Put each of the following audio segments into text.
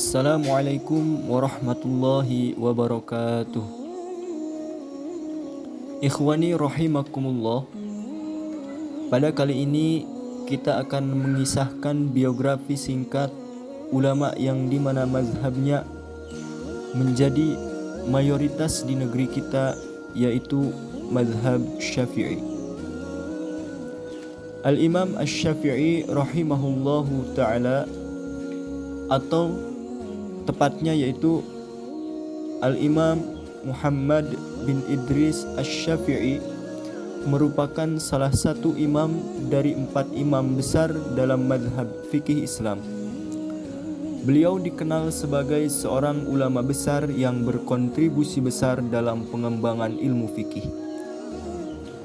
Assalamualaikum warahmatullahi wabarakatuh. Ikhwani rahimakumullah. Pada kali ini kita akan mengisahkan biografi singkat ulama yang dimana mazhabnya menjadi mayoritas di negeri kita, yaitu mazhab Syafi'i. Al-Imam Asy-Syafi'i rahimahullahu ta'ala, atau tepatnya yaitu Al-Imam Muhammad bin Idris Asy-Syafi'i, merupakan salah satu imam dari 4 imam besar dalam mazhab fikih Islam. Beliau dikenal sebagai seorang ulama besar yang berkontribusi besar dalam pengembangan ilmu fikih,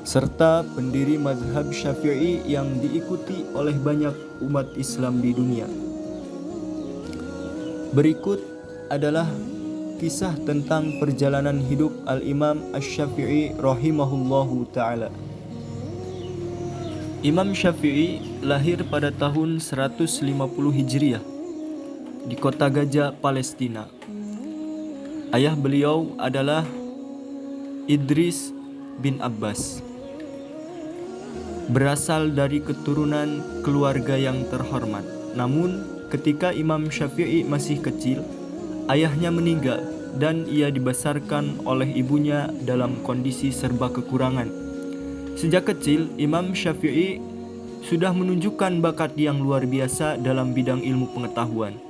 serta pendiri mazhab Syafi'i yang diikuti oleh banyak umat Islam di dunia. Berikut adalah kisah tentang perjalanan hidup Al-Imam Asy-Syafi'i rahimahullahu ta'ala. Imam Syafi'i lahir pada tahun 150 Hijriah di kota Gaza, Palestina. Ayah beliau adalah Idris bin Abbas, berasal dari keturunan keluarga yang terhormat. Namun ketika Imam Syafi'i masih kecil, ayahnya meninggal dan ia dibesarkan oleh ibunya dalam kondisi serba kekurangan. Sejak kecil, Imam Syafi'i sudah menunjukkan bakat yang luar biasa dalam bidang ilmu pengetahuan.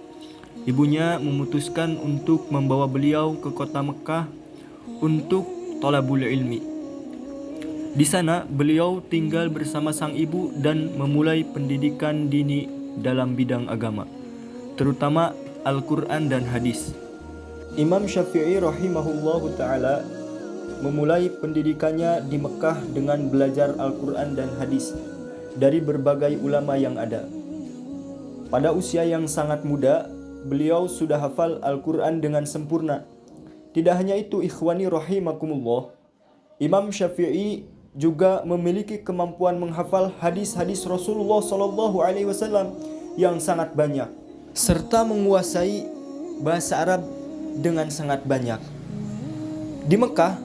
Ibunya memutuskan untuk membawa beliau ke kota Mekah untuk thalabul ilmi. Di sana, beliau tinggal bersama sang ibu dan memulai pendidikan dini dalam bidang agama, terutama Al-Quran dan hadis. Imam Syafi'i rahimahullahu ta'ala memulai pendidikannya di Mekah dengan belajar Al-Quran dan hadis dari berbagai ulama yang ada. Pada usia yang sangat muda, beliau sudah hafal Al-Quran dengan sempurna. Tidak hanya itu, ikhwani rahimakumullah, Imam Syafi'i juga memiliki kemampuan menghafal hadis-hadis Rasulullah SAW yang sangat banyak, serta menguasai bahasa Arab dengan sangat banyak. Di Mekah,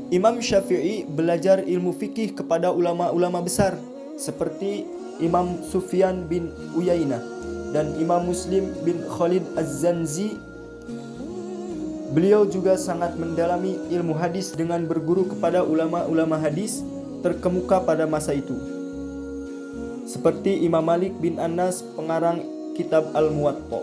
Imam Syafi'i belajar ilmu fikih kepada ulama-ulama besar seperti Imam Sufyan bin Uyainah dan Imam Muslim bin Khalid Az-Zanzi. Beliau juga sangat mendalami ilmu hadis dengan berguru kepada ulama-ulama hadis terkemuka pada masa itu, seperti Imam Malik bin Anas, pengarang kitab Al-Muwatta.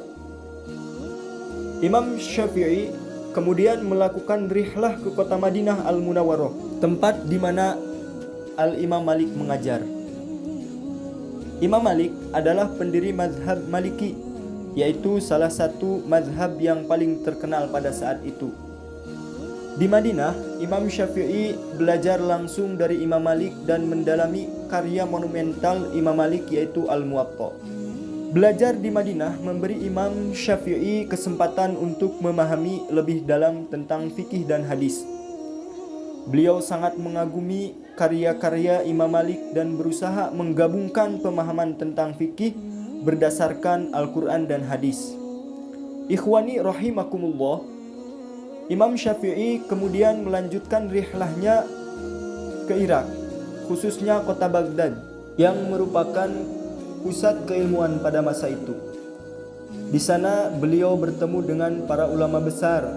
Imam Syafi'i kemudian melakukan rihlah ke kota Madinah Al-Munawwarah, tempat di mana Al-Imam Malik mengajar. Imam Malik adalah pendiri mazhab Maliki, yaitu salah satu mazhab yang paling terkenal pada saat itu. Di Madinah, Imam Syafi'i belajar langsung dari Imam Malik dan mendalami karya monumental Imam Malik, yaitu Al-Muwatta. Belajar di Madinah memberi Imam Syafi'i kesempatan untuk memahami lebih dalam tentang fikih dan hadis. Beliau sangat mengagumi karya-karya Imam Malik dan berusaha menggabungkan pemahaman tentang fikih berdasarkan Al-Quran dan hadis. Ikhwani rahimakumullah, Imam Syafi'i kemudian melanjutkan rihlahnya ke Irak, khususnya kota Baghdad, yang merupakan pusat keilmuan pada masa itu. Di sana beliau bertemu dengan para ulama besar,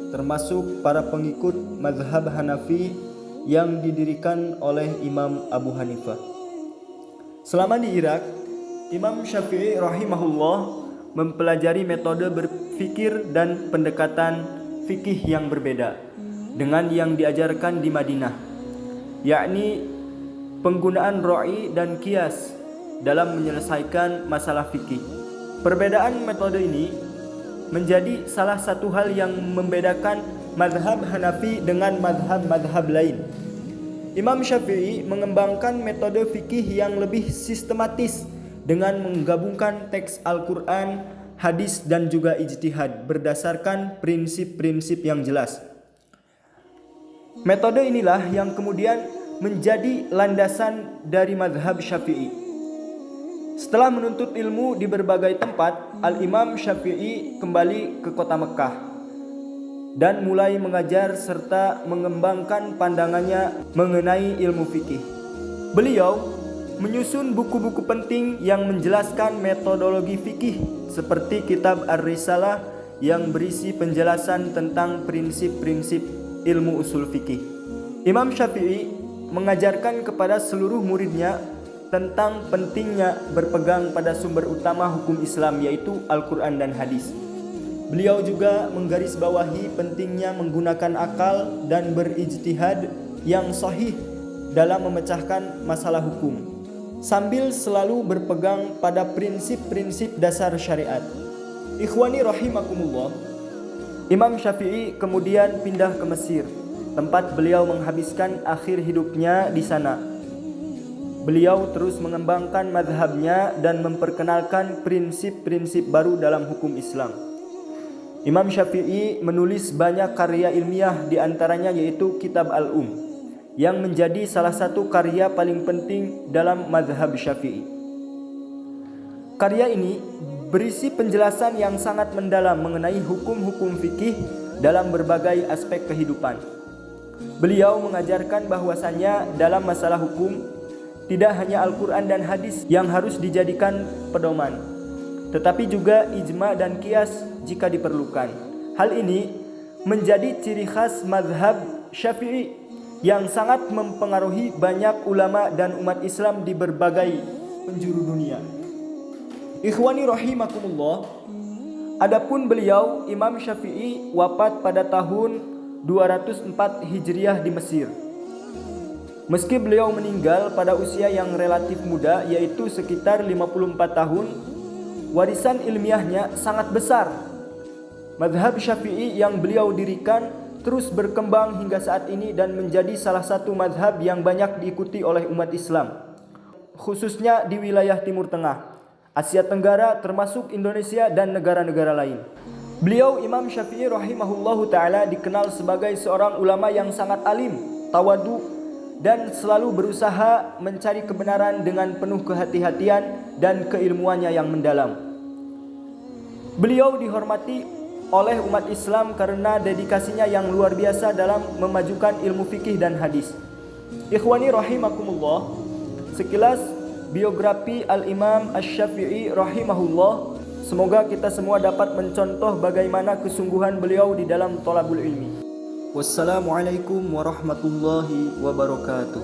termasuk para pengikut mazhab Hanafi yang didirikan oleh Imam Abu Hanifah. Selama di Irak, Imam Syafi'i rahimahullah mempelajari metode berfikir dan pendekatan fikih yang berbeda dengan yang diajarkan di Madinah, yakni penggunaan ra'i dan qiyas dalam menyelesaikan masalah fikih. Perbedaan metode ini menjadi salah satu hal yang membedakan mazhab Hanafi dengan mazhab-mazhab lain. Imam Syafi'i mengembangkan metode fikih yang lebih sistematis dengan menggabungkan teks Al-Quran, hadis dan juga ijtihad berdasarkan prinsip-prinsip yang jelas. Metode inilah yang kemudian menjadi landasan dari mazhab Syafi'i. Setelah menuntut ilmu di berbagai tempat, Al-Imam Syafi'i kembali ke kota Mekah dan mulai mengajar serta mengembangkan pandangannya mengenai ilmu fikih. Beliau menyusun buku-buku penting yang menjelaskan metodologi fikih seperti kitab Ar-Risalah yang berisi penjelasan tentang prinsip-prinsip ilmu usul fikih. Imam Syafi'i mengajarkan kepada seluruh muridnya tentang pentingnya berpegang pada sumber utama hukum Islam, yaitu Al-Quran dan hadis. Beliau juga menggarisbawahi pentingnya menggunakan akal dan berijtihad yang sahih dalam memecahkan masalah hukum, sambil selalu berpegang pada prinsip-prinsip dasar syariat. Ikhwani rahimakumullah, Imam Syafi'i kemudian pindah ke Mesir, tempat beliau menghabiskan akhir hidupnya di sana. Beliau terus mengembangkan mazhabnya dan memperkenalkan prinsip-prinsip baru dalam hukum Islam. Imam Syafi'i menulis banyak karya ilmiah, di antaranya yaitu Kitab Al-Um, yang menjadi salah satu karya paling penting dalam mazhab Syafi'i. Karya ini berisi penjelasan yang sangat mendalam mengenai hukum-hukum fikih dalam berbagai aspek kehidupan. Beliau mengajarkan bahwasannya dalam masalah hukum tidak hanya Al-Quran dan hadis yang harus dijadikan pedoman, tetapi juga ijma dan qiyas jika diperlukan. Hal ini menjadi ciri khas mazhab Syafi'i yang sangat mempengaruhi banyak ulama dan umat Islam di berbagai penjuru dunia. Ikhwani rahimakumullah, adapun beliau Imam Syafi'i wafat pada tahun 204 Hijriah di Mesir. Meski beliau meninggal pada usia yang relatif muda, yaitu sekitar 54 tahun, warisan ilmiahnya sangat besar. Mazhab Syafi'i yang beliau dirikan terus berkembang hingga saat ini dan menjadi salah satu mazhab yang banyak diikuti oleh umat Islam, khususnya di wilayah Timur Tengah, Asia Tenggara, termasuk Indonesia dan negara-negara lain. Beliau Imam Syafi'i rahimahullahu ta'ala dikenal sebagai seorang ulama yang sangat alim, tawadu, dan selalu berusaha mencari kebenaran dengan penuh kehati-hatian dan keilmuannya yang mendalam. Beliau dihormati oleh umat Islam karena dedikasinya yang luar biasa dalam memajukan ilmu fikih dan hadis. Ikhwani rahimakumullah, sekilas biografi Al-Imam Asy-Syafi'i rahimahullah. Semoga kita semua dapat mencontoh bagaimana kesungguhan beliau di dalam thalabul ilmi. Wassalamualaikum warahmatullahi wabarakatuh.